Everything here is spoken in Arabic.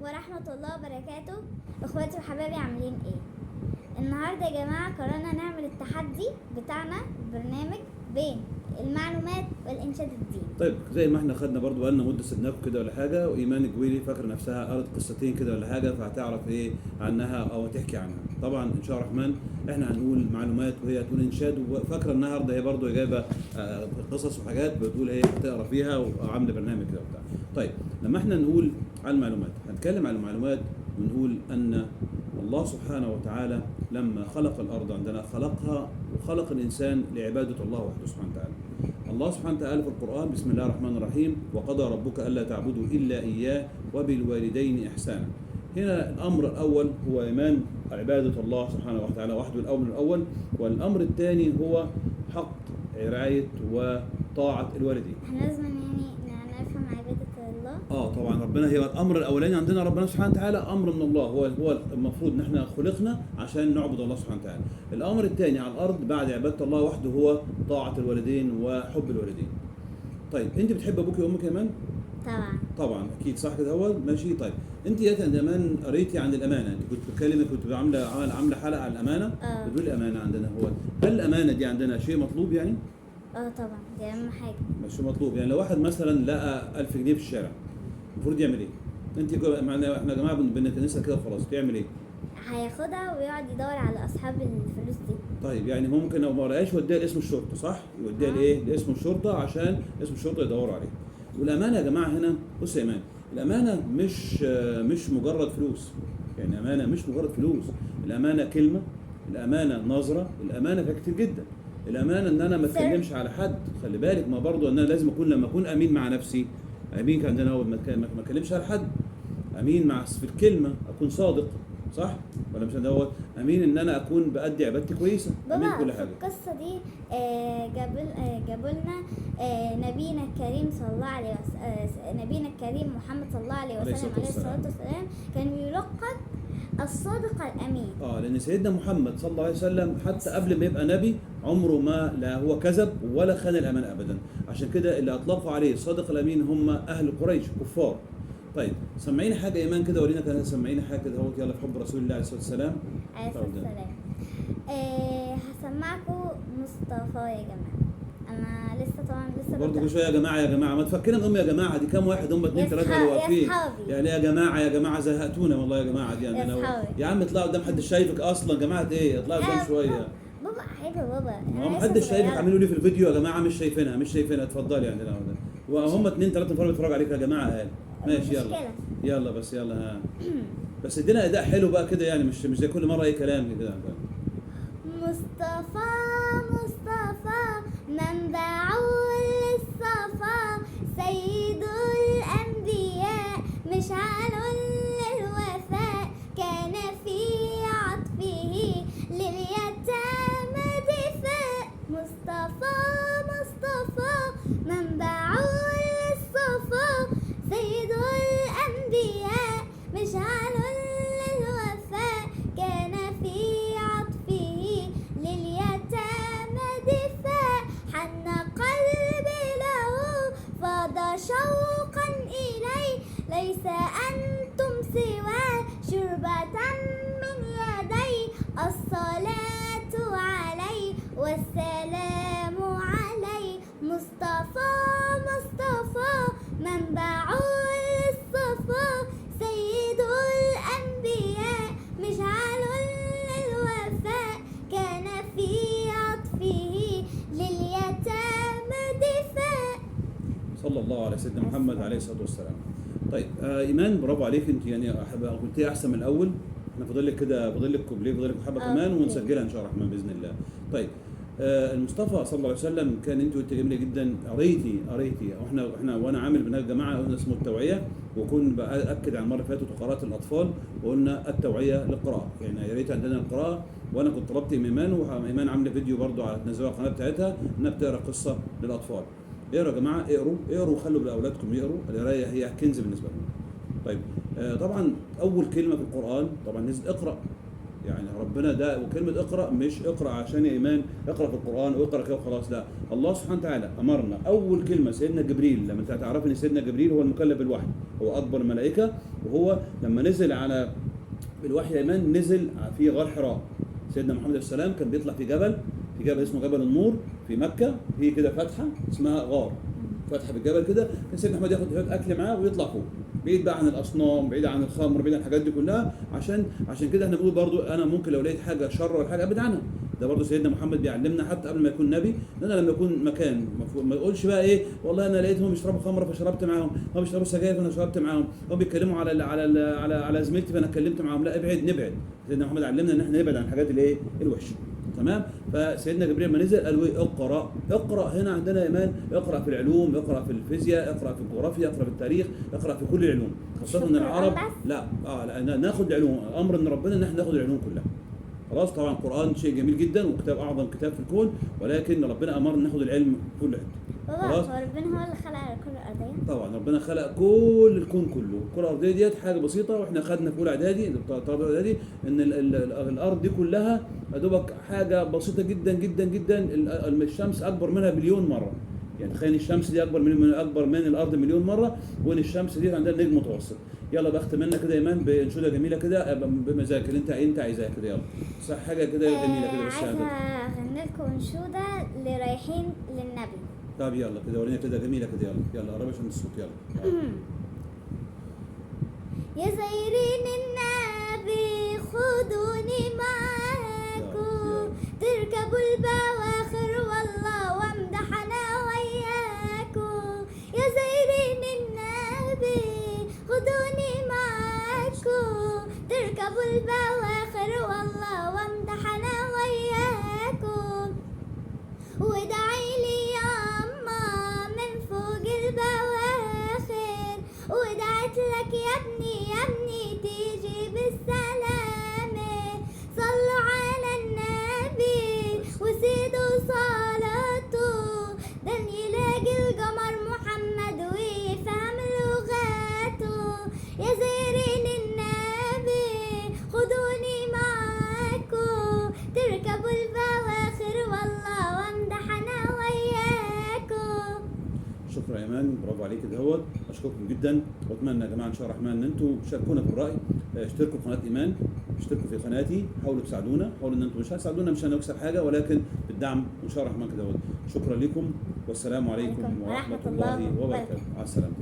ورحمة الله وبركاته. اخواتي وحبايبي عاملين ايه؟ النهاردة يا جماعة قررنا نعمل التحدي بتاعنا برنامج بين المعلومات والإنشاد الديني. طيب زي ما احنا خدنا برضو بقالنا مده سيبناكم كده ولا حاجه، وايمان الجويلي فاكره نفسها قرت قصتين كده ولا حاجه، فهتعرف ايه عنها او تحكي عنها. طبعا ان شاء الله الرحمن احنا هنقول معلومات وهي هتقول انشاد، وفاكره النهارده هي برضو جايبه قصص وحاجات بتقول ايه بتقرا فيها وعامله برنامج كده وبتاع. طيب لما احنا نقول على المعلومات هنتكلم عن المعلومات ونقول ان الله سبحانه وتعالى لما خلق الارض عندنا خلقها وخلق الانسان لعباده الله وحده سبحانه وتعالى. الله سبحانه وتعالى في القرآن بسم الله الرحمن الرحيم وقضى ربك ألا تعبدوا إلا إياه وبالوالدين إحسانا. هنا الأمر الأول هو إيمان عبادة الله سبحانه وتعالى وحده الأمر الأول، والأمر الثاني هو حق رعاية وطاعة الوالدين. احنا لازم نفهم عبادة الله. طبعا ربنا هي الأمر الأولاني عندنا، ربنا سبحانه وتعالى أمر من الله، هو المفروض إن احنا خلقنا عشان نعبد الله سبحانه وتعالى. الأمر الثاني على الأرض بعد عبادة الله وحده هو طاعة الوالدين وحب الوالدين. طيب أنت بتحب أبوك وأمك يا إيمان؟ طبعا أكيد صح كده هو ماشي. طيب أنت يا زمان قريتي عن الأمانة، أنت كنت بتتكلمي كنت عاملة حلقة عن الأمانة. بتقول الأمانة عندنا هو هل الأمانة دي عندنا شيء مطلوب يعني؟ طبعا دي أهم حاجة. مش مطلوب يعني لو واحد مثلا لقى 1000 جنيه في الشارع المفروض يعمل ايه؟ انت احنا يا جماعه بنكنسها كده خلاص بيعمل ايه؟ هياخدها ويقعد يدور على اصحاب الفلوس دي. طيب يعني ممكن لو ما لقاش يوديها لاسم الشرطه، صح؟ يوديها لايه؟ لاسم الشرطه عشان اسم الشرطه يدوروا عليه. والامانه يا جماعه هنا بص يا ايمان، الامانه مش مجرد فلوس، يعني امانه مش مجرد فلوس، الامانه كلمه، الامانه نظره، الامانه في كتير جدا. الامانه ان انا ما اتكلمش على حد، خلي بالك ما برضو ان انا لازم اكون لما اكون امين مع نفسي، امين كان عندنا هو ما اتكلمش على حد، امين مع في الكلمه اكون صادق، صح ولا مش دوت؟ امين ان انا اكون بادي عبادتي كويسه، امين كل حاجه. في القصه دي جابوا لنا نبينا الكريم صلى الله عليه وسلم، نبينا الكريم محمد صلى الله عليه وسلم عليه الصلاه والسلام كان يلقب الصادق الامين. لان سيدنا محمد صلى الله عليه وسلم حتى قبل ما يبقى نبي عمره ما لا هو كذب ولا خان الامانه ابدا، عشان كده اللي اطلقوا عليه الصادق الامين هم اهل قريش كفار. طيب سمعيني حاجه ايمان كده، ورينا كده، سمعيني حاجه كده اهوت يلا في حب رسول الله عليه الصلاه والسلام. عليه الصلاه والسلام. هسمعكم مصطفى يا جماعه. انا لسه برضه كل شويه يا جماعه ما تفكرنا يا جماعه دي كام واحد هم 2 3 اللي واقفين يعني يا جماعه زهقتونا والله يا جماعه دي يعني يا عم اطلعوا قدام حد شايفك اصلا جماعه ايه، اطلعوا قدام شويه بابا. عيب بابا، ما محدش شايفك، اعملوا لي في الفيديو يا جماعه مش شايفينها اتفضلي يعني وهم 2 3 نفر بيتفرجوا عليك يا جماعه قال ماشي يلا بس يلا بس ادينا اداء حلو بقى كده يعني مش زي كل مره اي كلام كده. مصطفى منبع للصفا سيد الأنبياء مشعل للوفاء كان في عطفه لليتامى دفاء. مصطفى منبع للصفا سيد الأنبياء مشعل للوفاء كان في عطفه لليتامى دفاع. حن قلبي له فاض شوقا إليه ليس أنتم سوى شربة من يدي. الصلاة عليه والسلام عليه. مصطفى منبع للصفا سيد الأنبياء مشعل للوفاء كان في عطفه لليتامى دفاع. صلى الله على سيدنا محمد عليه الصلاه والسلام. طيب ايمان برافو عليك انت، يعني قلتيها احسن من الاول. احنا فاضل لك كوبليه، فاضل لك حبه كمان ونسجلها ان شاء الله الرحمن باذن الله. طيب المصطفى صلى الله عليه وسلم كان انت قلت جميله جدا، قريتي واحنا وانا عامل برنامج جماعه قلنا اسمه التوعيه، وكنت باكد على المره اللي فاتت وقراءه الاطفال وقلنا التوعيه للقراءه، يعني يا ريت عندنا القراءه. وانا كنت طلبت من ايمان، وايمان عامله فيديو برضو على تنزلوها على القناه بتاعتها انها بتقرا قصه للاطفال. اقروا يا جماعه، اقروا وخلوا باولادكم يقروا، القرايه هي كنز بالنسبه لهم. طيب طبعا اول كلمه في القران طبعا نزل اقرا، يعني ربنا ده وكلمه اقرا مش اقرا عشان يا ايمان اقرا في القران واقرا كده وخلاص، لا الله سبحانه وتعالى امرنا اول كلمه سيدنا جبريل، لما انت تعرف ان سيدنا جبريل هو المكلف بالوحي، هو اكبر الملائكه وهو لما نزل على بالوحي ايمان نزل في غار حراء. سيدنا محمد عليه السلام كان بيطلع في جبل اسمه جبل النور في مكه، في كده فتحه اسمها غار، فتحه في الجبل كده، كان سيدنا محمد ياخد شويه اكل معاه ويطلع فوق، بعيد بقى عن الاصنام، بعيد عن الخمر، بعيد عن الحاجات دي كلها، عشان كده احنا بنقول برضو انا ممكن لو لقيت حاجه شر ولا حاجه ابعد عنها. ده برضو سيدنا محمد بيعلمنا حتى قبل ما يكون نبي، ان انا لما يكون مكان ما يقولش بقى ايه والله انا لقيتهم بيشربوا خمره فشربت معاهم، هم بيشربوا سجاير فانا شربت معاهم، هم بيتكلموا على زميلتي فانا اتكلمت معاهم، لا نبعد. سيدنا محمد علمنا ان احنا نبعد عن الحاجات الايه الوحشه. تمام. فسيدنا جبريل لما نزل قال له اقرا هنا عندنا ايمان، اقرا في العلوم، اقرا في الفيزياء، اقرا في الجغرافيا، اقرا في التاريخ، اقرا في كل العلوم، خاصه ان العرب لا ناخد العلوم، امر من ربنا ان احنا ناخد العلوم كلها. خلاص. طبعا القران شيء جميل جدا وكتاب اعظم كتاب في الكون، ولكن ربنا امرنا ناخد العلم كله. خلاص. هو ربنا هو اللي خلق الكره الارضيه؟ طبعا ربنا خلق كل الكون كله. الكره الارضيه ديت حاجه بسيطه، واحنا خدنا في اولى اعدادي طالب اعدادي ان الارض دي كلها يا دوبك حاجه بسيطه جدا جدا جدا. الشمس اكبر منها مليون مره. يعني تخيل الشمس دي اكبر من الارض مليون مره، وان الشمس دي عندنا نجم متوسط. يلا بختم منك كده ايمان بانشوده جميله كده بمزاجك اللي انت عايزاها كده. يلا صح حاجه كده جميله كده. بس عايزه اغني لكم انشوده اللي رايحين للنبي. طب يلا كده ورينا كده جميله كده. يلا قرب عشان الصوت. يلا. يا زايرين النبي خدوني معاكم، تركبوا البواخر والله وامدح انا وياكم. يا زايرين النبي خدوني معاكم، تركبوا البواخر والله وامدح انا وياكم. وادعي لي ياما من فوق البواخر، ودعت لك يا ابني تيجي بالسلامة. صلوا على النبي وزيدوا صلاته، ده اللي يلاقي القمر محمد ويفهم لغاته. يا زايرين النبي خدوني معاكم، تركبوا البواخر والله وامدح انا وياكم. شكرا يا ايمان، برافو عليك دهوت. اشكركم جدا، واتمنى يا جماعه ان شاء الله الرحمن ان انتم تشاركونا في الراي. اشتركوا في قناه ايمان، اشتركوا في قناتي، حاولوا تساعدونا، حاولوا ان انتم مش هتساعدونا مش هنكسب حاجه، ولكن بالدعم ان شاء الله الرحمن كده. شكرا لكم والسلام عليكم ورحمه الله وبركاته. مع السلامه.